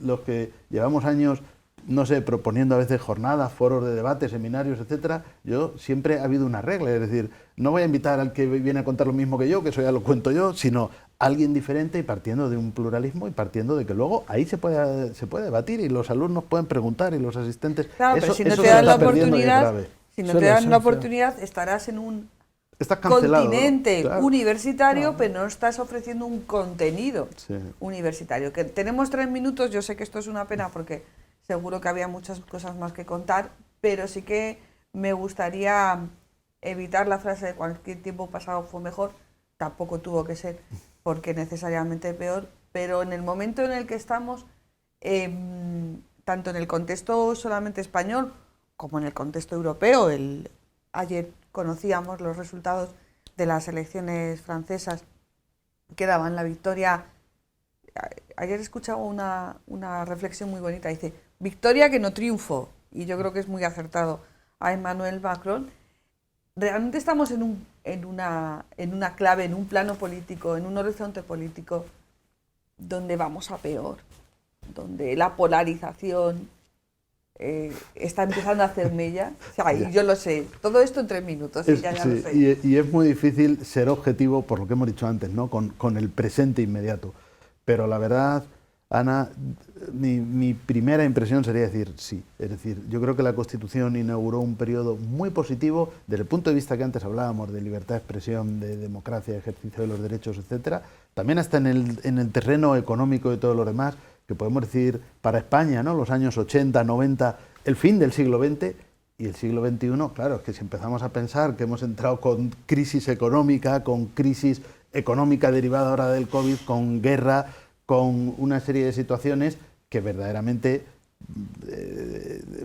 los que llevamos años, no sé, proponiendo a veces jornadas, foros de debate, seminarios, etcétera, yo siempre ha habido una regla, es decir, no voy a invitar al que viene a contar lo mismo que yo, que eso ya lo cuento yo, sino alguien diferente y partiendo de un pluralismo y partiendo de que luego ahí se puede debatir y los alumnos pueden preguntar y los asistentes. Claro, pero Eso- si no eso te se dan la está perdiendo y es oportunidad, grave. si no Esa te es la dan la esencia. oportunidad, estarás en un Estás cancelado, ¿no? continente Claro. universitario, pero no estás ofreciendo un contenido Sí. universitario. Que tenemos 3 minutos, yo sé que esto es una pena porque seguro que había muchas cosas más que contar, pero sí que me gustaría evitar la frase de cualquier tiempo pasado fue mejor, tampoco tuvo que ser porque necesariamente peor, pero en el momento en el que estamos, tanto en el contexto solamente español como en el contexto europeo, ayer conocíamos los resultados de las elecciones francesas que daban la victoria. Ayer escuchaba una reflexión muy bonita, dice, victoria que no triunfo, y yo creo que es muy acertado a Emmanuel Macron. Realmente estamos en una clave, en un plano político, en un horizonte político donde vamos a peor, donde la polarización está empezando a hacer mella. O sea, y yo lo sé, todo esto en 3 minutos, y ya lo Sí, sé. y es muy difícil ser objetivo por lo que hemos dicho antes, ¿no? Con el presente inmediato. Pero la verdad, Ana, mi primera impresión sería decir sí. Es decir, yo creo que la Constitución inauguró un periodo muy positivo desde el punto de vista que antes hablábamos de libertad de expresión, de democracia, ejercicio de los derechos, etcétera. También hasta en el terreno económico y todo lo demás, que podemos decir para España, ¿no? Los años 80, 90, el fin del siglo XX y el siglo XXI, claro, es que si empezamos a pensar que hemos entrado con crisis económica derivada ahora del COVID, con guerra, con una serie de situaciones que verdaderamente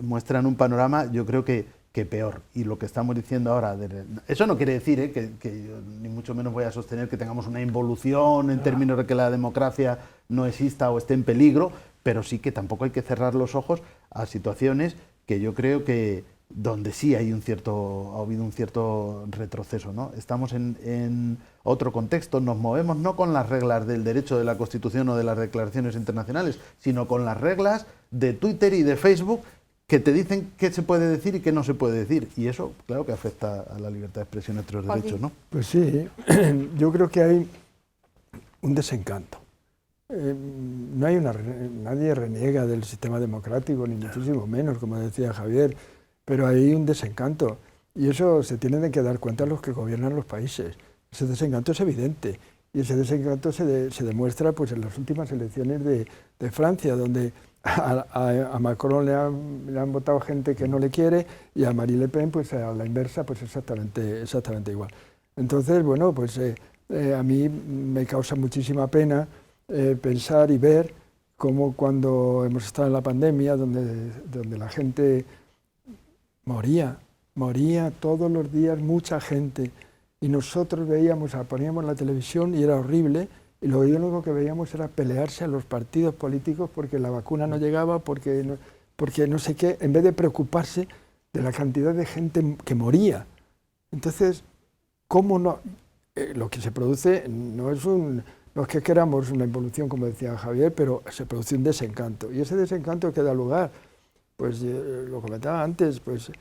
muestran un panorama, yo creo que peor. Y lo que estamos diciendo ahora, eso no quiere decir que yo ni mucho menos voy a sostener que tengamos una involución en términos de que la democracia no exista o esté en peligro, pero sí que tampoco hay que cerrar los ojos a situaciones que yo creo que donde sí ha habido un cierto retroceso, ¿no? Estamos en otro contexto, nos movemos no con las reglas del derecho de la Constitución o de las declaraciones internacionales, sino con las reglas de Twitter y de Facebook que te dicen qué se puede decir y qué no se puede decir. Y eso, claro que afecta a la libertad de expresión y otros derechos, ¿no? Pues sí, yo creo que hay un desencanto. Nadie reniega del sistema democrático, ni muchísimo menos, como decía Javier, pero hay un desencanto. Y eso se tienen que dar cuenta los que gobiernan los países. Ese desencanto es evidente. Y ese desencanto se demuestra pues, en las últimas elecciones de Francia, donde a Macron le han votado gente que no le quiere y a Marine Le Pen pues a la inversa pues exactamente igual. Entonces, bueno, pues a mí me causa muchísima pena pensar y ver cómo cuando hemos estado en la pandemia, donde la gente moría todos los días mucha gente y nosotros poníamos la televisión y era horrible. Y lo único que veíamos era pelearse a los partidos políticos porque la vacuna no llegaba, porque no sé qué, en vez de preocuparse de la cantidad de gente que moría. Entonces, ¿cómo no? Lo que se produce no es que queramos una involución, como decía Javier, pero se produce un desencanto. Y ese desencanto que da lugar, pues lo comentaba antes, pues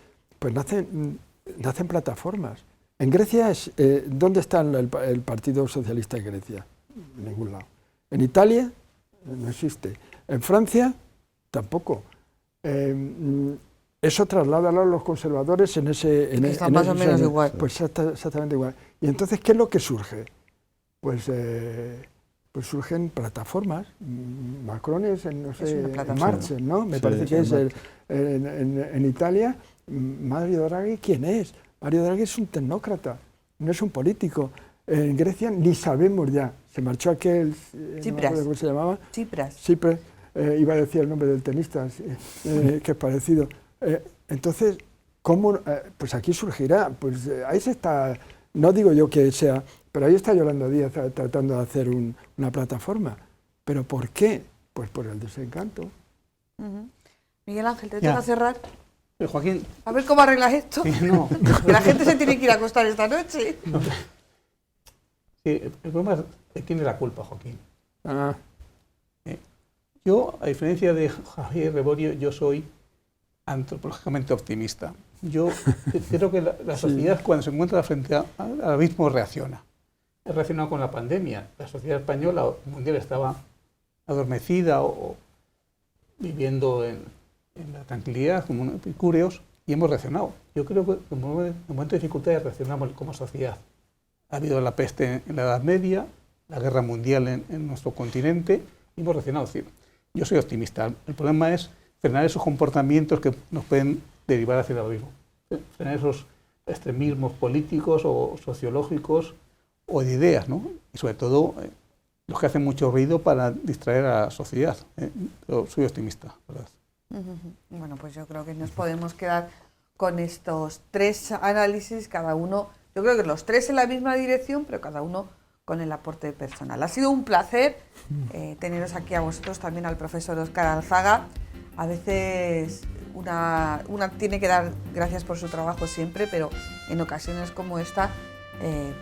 nacen plataformas. En Grecia, ¿dónde está el Partido Socialista de Grecia? En ningún lado. En Italia no existe. En Francia tampoco. Eso trasládalo a los conservadores en ese... Está más o menos igual. Pues exactamente igual. Y entonces, ¿qué es lo que surge? Pues surgen plataformas. Macron es en Marchen, ¿no? Me parece que es en Italia. Mario Draghi, ¿quién es? Mario Draghi es un tecnócrata, no es un político. En Grecia ni sabemos ya. Se marchó aquel... Tsipras. ¿Cómo se llamaba? Tsipras. Tsipras. iba a decir el nombre del tenista, que es parecido. Entonces, ¿cómo? Pues aquí surgirá, pues ahí se está, no digo yo que sea, pero ahí está Yolanda Díaz tratando de hacer una plataforma. ¿Pero por qué? Pues por el desencanto. Miguel Ángel, te toca cerrar. Joaquín... A ver cómo arreglas esto. Sí, no. Que la gente se tiene que ir a acostar esta noche. No. Sí, el problema es de quién es la culpa, Joaquín. Yo, a diferencia de Javier Reborio, yo soy antropológicamente optimista. Yo creo que la sociedad, cuando se encuentra frente al abismo, reacciona. Ha reaccionado con la pandemia. La sociedad española o mundial estaba adormecida o viviendo en la tranquilidad, como unos epicúreos, y hemos reaccionado. Yo creo que en momentos de dificultades reaccionamos como sociedad. Ha habido la peste en la Edad Media, la guerra mundial en nuestro continente, y hemos reaccionado. Es decir, yo soy optimista. El problema es frenar esos comportamientos que nos pueden derivar hacia el abismo. Frenar esos extremismos políticos o sociológicos o de ideas, ¿no? Y sobre todo los que hacen mucho ruido para distraer a la sociedad. Yo soy optimista, ¿verdad? Bueno, pues yo creo que nos podemos quedar con estos tres análisis, cada uno, yo creo que los tres en la misma dirección, pero cada uno con el aporte personal. Ha sido un placer teneros aquí a vosotros, también al profesor Óscar Alzaga. A veces una tiene que dar gracias por su trabajo siempre, pero en ocasiones como esta,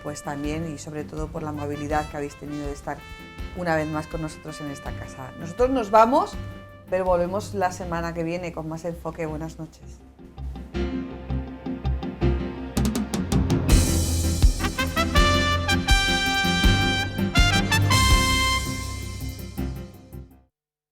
pues también, y sobre todo por la amabilidad que habéis tenido de estar una vez más con nosotros en esta casa. Nosotros nos vamos, pero volvemos la semana que viene con más enfoque. Buenas noches.